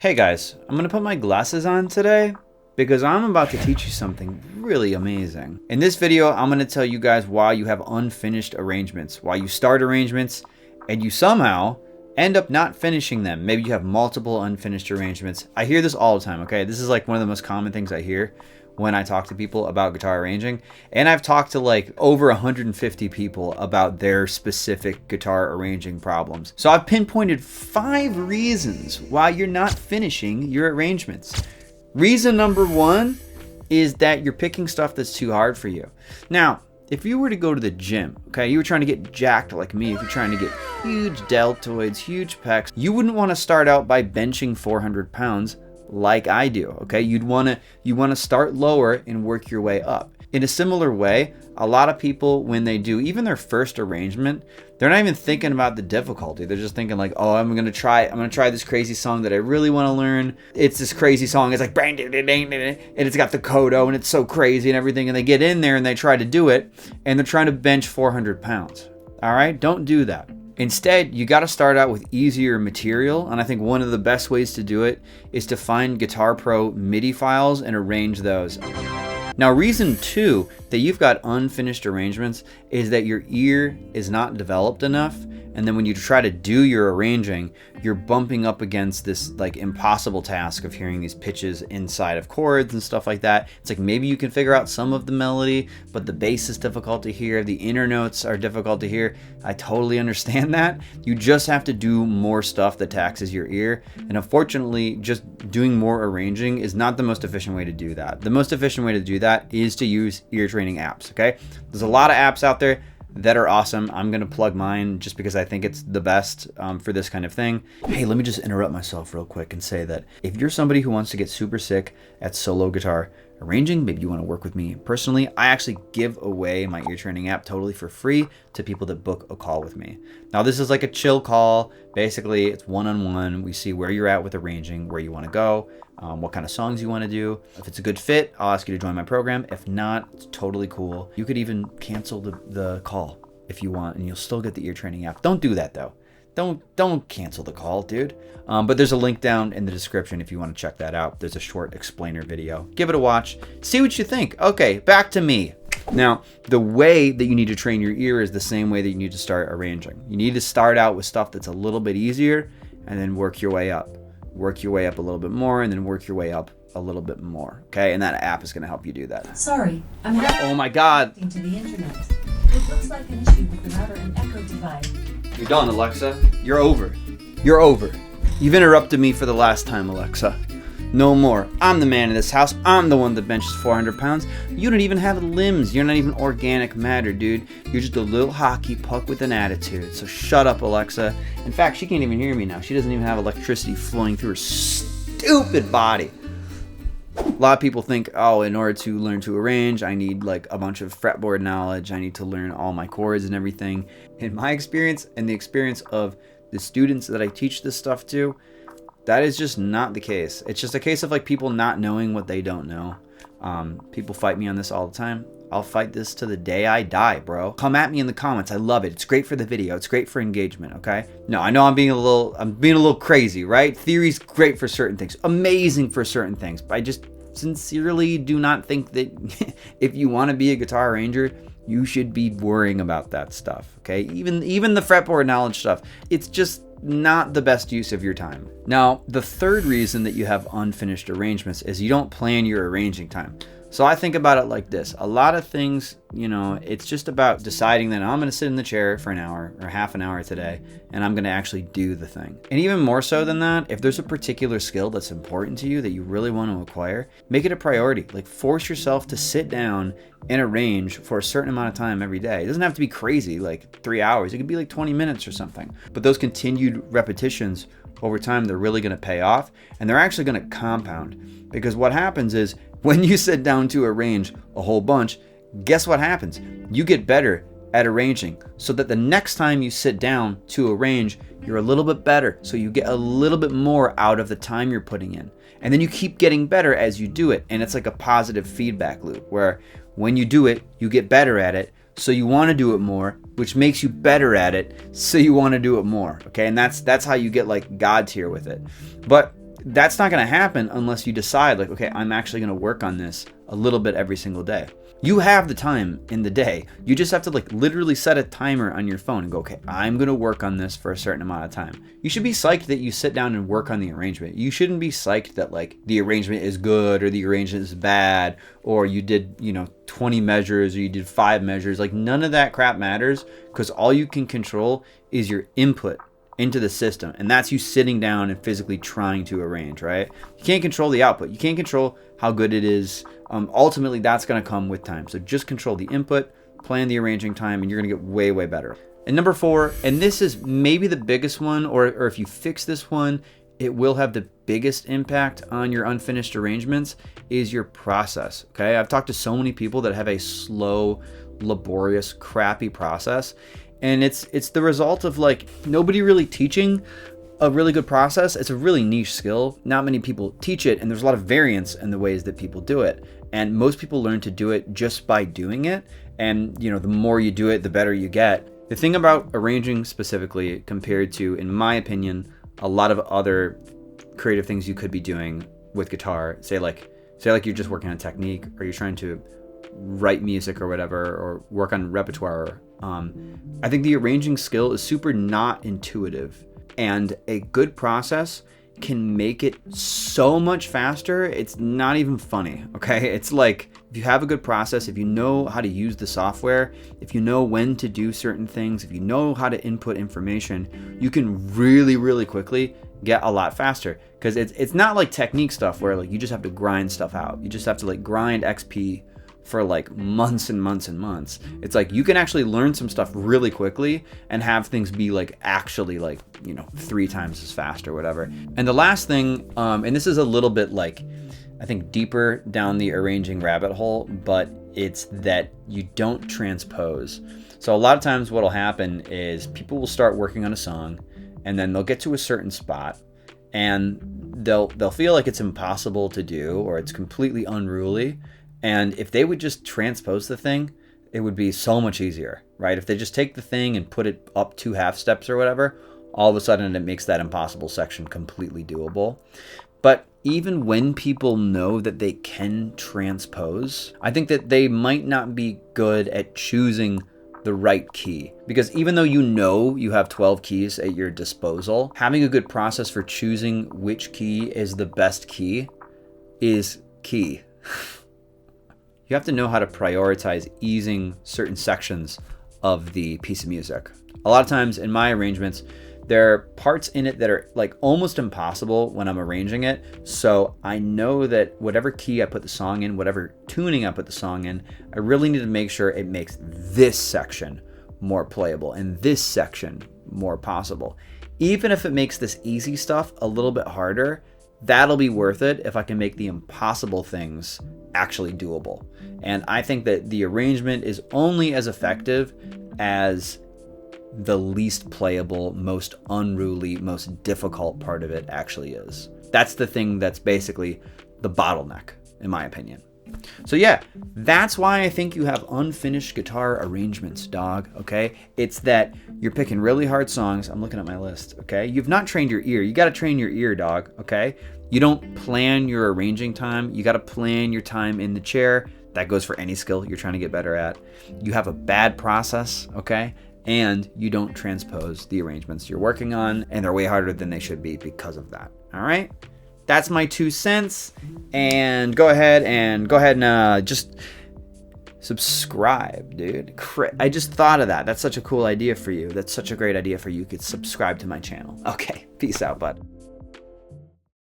Hey guys, I'm gonna put my glasses on today because I'm about to teach you something really amazing. In this video, I'm gonna tell you guys why you have unfinished arrangements, why you start arrangements and you somehow end up not finishing them. Maybe you have multiple unfinished arrangements. I hear this all the time, okay? This is like one of the most common things I hear when I talk to people about guitar arranging. And I've talked to like over 150 people about their specific guitar arranging problems. So I've pinpointed 5 reasons why you're not finishing your arrangements. Reason number 1 is that you're picking stuff that's too hard for you. Now, if you were to go to the gym, okay, you were trying to get jacked like me, if you're trying to get huge deltoids, huge pecs, you wouldn't want to start out by benching 400 pounds like I do, okay? You want to start lower and work your way up. In a similar way, a lot of people, when they do even their first arrangement, they're not even thinking about the difficulty. They're just thinking like, oh, I'm gonna try this crazy song that I really want to learn. It's this crazy song. It's like bang, ding, ding, ding, ding, and it's got the coda and it's so crazy and everything. And they get in there and they try to do it, and they're trying to bench 400 pounds. All right, don't do that. Instead, you got to start out with easier material, and I think one of the best ways to do it is to find Guitar Pro MIDI files and arrange those. Now, reason 2 that you've got unfinished arrangements is that your ear is not developed enough, and then when you try to do your arranging, you're bumping up against this like impossible task of hearing these pitches inside of chords and stuff like that. It's like maybe you can figure out some of the melody, but the bass is difficult to hear, the inner notes are difficult to hear. I totally understand that. You just have to do more stuff that taxes your ear, and unfortunately, just doing more arranging is not the most efficient way to do that. The most efficient way to do that is to use ear training apps, okay? There's a lot of apps out there that are awesome. I'm gonna plug mine just because I think it's the best for this kind of thing. Hey, let me just interrupt myself real quick and say that if you're somebody who wants to get super sick at solo guitar arranging, maybe you want to work with me personally, I actually give away my ear training app totally for free to people that book a call with me. Now, this is like a chill call. Basically, it's one-on-one. We see where you're at with arranging, where you want to go, what kind of songs you want to do. If it's a good fit, I'll ask you to join my program. If not, it's totally cool. You could even cancel the call if you want, and you'll still get the ear training app. Don't do that though. Don't cancel the call, dude. But there's a link down in the description if you want to check that out. There's a short explainer video. Give it a watch. See what you think. Okay, back to me. Now, the way that you need to train your ear is the same way that you need to start arranging. You need to start out with stuff that's a little bit easier and then work your way up. Work your way up a little bit more and then work your way up a little bit more. Okay, and that app is going to help you do that. Sorry, I'm Oh my God. into the internet. It looks like an issue with the router and echo device. You're done, Alexa. You're over. You're over. You've interrupted me for the last time, Alexa. No more. I'm the man in this house. I'm the one that benches 400 pounds. You don't even have limbs. You're not even organic matter, dude. You're just a little hockey puck with an attitude. So shut up, Alexa. In fact, she can't even hear me now. She doesn't even have electricity flowing through her stupid body. A lot of people think, oh, in order to learn to arrange, I need like a bunch of fretboard knowledge. I need to learn all my chords and everything. In my experience and the experience of the students that I teach this stuff to, that is just not the case. It's just a case of like people not knowing what they don't know. People fight me on this all the time. I'll fight this to the day I die, bro. Come at me in the comments. I love it. It's great for the video. It's great for engagement, okay? No, I know I'm being a little crazy, right? Theory's great for certain things, amazing for certain things, but I just sincerely do not think that if you want to be a guitar arranger, you should be worrying about that stuff, okay? Even the fretboard knowledge stuff, it's just not the best use of your time. Now, the third reason that you have unfinished arrangements is you don't plan your arranging time. So I think about it like this. A lot of things, you know, it's just about deciding that I'm going to sit in the chair for an hour or half an hour today, and I'm going to actually do the thing. And even more so than that, if there's a particular skill that's important to you that you really want to acquire, make it a priority. Like force yourself to sit down and arrange for a certain amount of time every day. It doesn't have to be crazy, like 3 hours. It could be like 20 minutes or something. But those continued repetitions over time, they're really going to pay off, and they're actually going to compound. Because what happens is, when you sit down to arrange a whole bunch, guess what happens? You get better at arranging so that the next time you sit down to arrange, you're a little bit better. So you get a little bit more out of the time you're putting in. And then you keep getting better as you do it. And it's like a positive feedback loop where when you do it, you get better at it. So you want to do it more, which makes you better at it. So you want to do it more. Okay. And that's how you get like God tier with it. But that's not going to happen unless you decide like, okay, I'm actually going to work on this a little bit every single day. You have the time in the day. You just have to like literally set a timer on your phone and go, okay, I'm going to work on this for a certain amount of time. You should be psyched that you sit down and work on the arrangement. You shouldn't be psyched that like the arrangement is good or the arrangement is bad, or you did, 20 measures or you did 5 measures. Like none of that crap matters, because all you can control is your input into the system, and that's you sitting down and physically trying to arrange, right? You can't control the output. You can't control how good it is. Ultimately, that's going to come with time. So just control the input, plan the arranging time, and you're going to get way, way better. And number 4, and this is maybe the biggest one, or if you fix this one, it will have the biggest impact on your unfinished arrangements, is your process, okay? I've talked to so many people that have a slow, laborious, crappy process, and it's the result of like nobody really teaching a really good process. It's a really niche skill. Not many people teach it, and there's a lot of variance in the ways that people do it. And most people learn to do it just by doing it. And the more you do it, the better you get. The thing about arranging specifically compared to, in my opinion, a lot of other creative things you could be doing with guitar, say like you're just working on technique, or you're trying to write music or whatever, or work on repertoire. I think the arranging skill is super not intuitive. And a good process can make it so much faster, it's not even funny, okay? It's like, if you have a good process, if you know how to use the software, if you know when to do certain things, if you know how to input information, you can really, really quickly get a lot faster. Because it's not like technique stuff where like you just have to grind stuff out. You just have to like grind XP for like months and months and months. It's like you can actually learn some stuff really quickly and have things be like actually like 3 times as fast or whatever. And the last thing, and this is a little bit like I think deeper down the arranging rabbit hole, but it's that you don't transpose. So a lot of times what'll happen is people will start working on a song, and then they'll get to a certain spot, and they'll feel like it's impossible to do, or it's completely unruly. And if they would just transpose the thing, it would be so much easier, right? If they just take the thing and put it up 2 half steps or whatever, all of a sudden it makes that impossible section completely doable. But even when people know that they can transpose, I think that they might not be good at choosing the right key. Because even though you have 12 keys at your disposal, having a good process for choosing which key is the best key is key. You have to know how to prioritize easing certain sections of the piece of music. A lot of times in my arrangements, there are parts in it that are like almost impossible when I'm arranging it. So I know that whatever key I put the song in, whatever tuning I put the song in, I really need to make sure it makes this section more playable and this section more possible. Even if it makes this easy stuff a little bit harder, that'll be worth it if I can make the impossible things actually doable. And I think that the arrangement is only as effective as the least playable, most unruly, most difficult part of it actually is. That's the thing that's basically the bottleneck, in my opinion. So yeah, that's why I think you have unfinished guitar arrangements, dog, okay? It's that you're picking really hard songs. I'm looking at my list, okay? You've not trained your ear. You got to train your ear, dog, okay? You don't plan your arranging time. You got to plan your time in the chair. That goes for any skill you're trying to get better at. You have a bad process, okay? And you don't transpose the arrangements you're working on, and they're way harder than they should be because of that, all right? That's my 2 cents, and go ahead and just subscribe, dude. I just thought of that. That's such a cool idea for you. That's such a great idea for you. You could subscribe to my channel. Okay, peace out, bud.